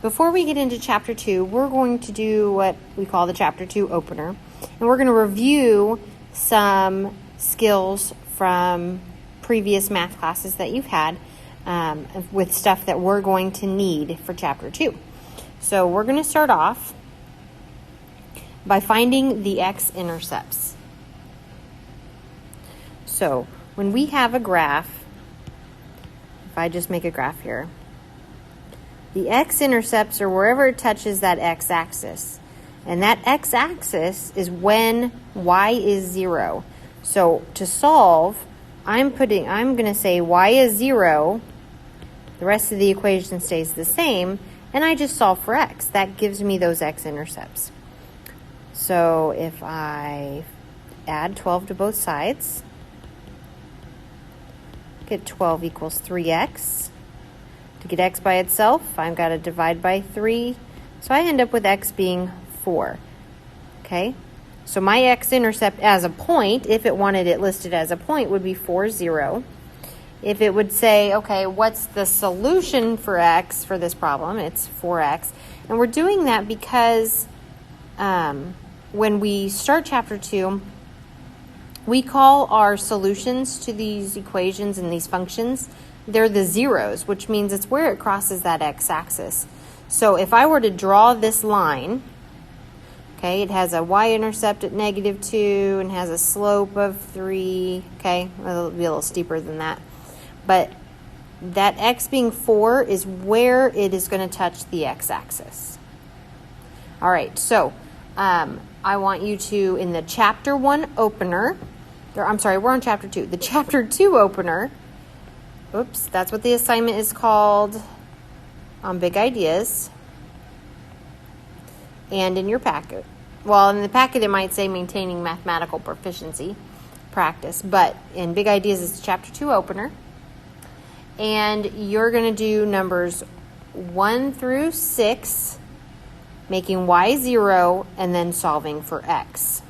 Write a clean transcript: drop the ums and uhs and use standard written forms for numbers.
before we get into chapter 2, we're going to do what we call the chapter 2 opener. And we're going to review some skills from previous math classes that you've had with stuff that we're going to need for chapter 2. So we're going to start off by finding the x-intercepts. So when we have a graph, if I just make a graph here, the x-intercepts are wherever it touches that x-axis. And that x-axis is when y is 0. So to solve, I'm going to say y is 0. The rest of the equation stays the same. And I just solve for x. That gives me those x-intercepts. So if I add 12 to both sides, get 12 equals 3x. To get x by itself, I've got to divide by 3. So I end up with x being 4. Okay? So my x-intercept as a point, if it wanted it listed as a point, would be 4, 0. If it would say, okay, what's the solution for x for this problem? It's 4x. And we're doing that because when we start chapter 2, we call our solutions to these equations and these functions, they're the zeros, which means it's where it crosses that x-axis. So if I were to draw this line, okay, it has a y-intercept at -2 and has a slope of 3, okay, it'll be a little steeper than that. But that x being 4 is where it is going to touch the x-axis. All right, so I want you to, in the chapter 1 opener, we're on chapter 2. The chapter 2 opener, oops, that's what the assignment is called on Big Ideas. And in your packet. Well, in the packet it might say maintaining mathematical proficiency practice. But in Big Ideas it's chapter 2 opener. And you're going to do numbers 1 through 6, making y 0, and then solving for x.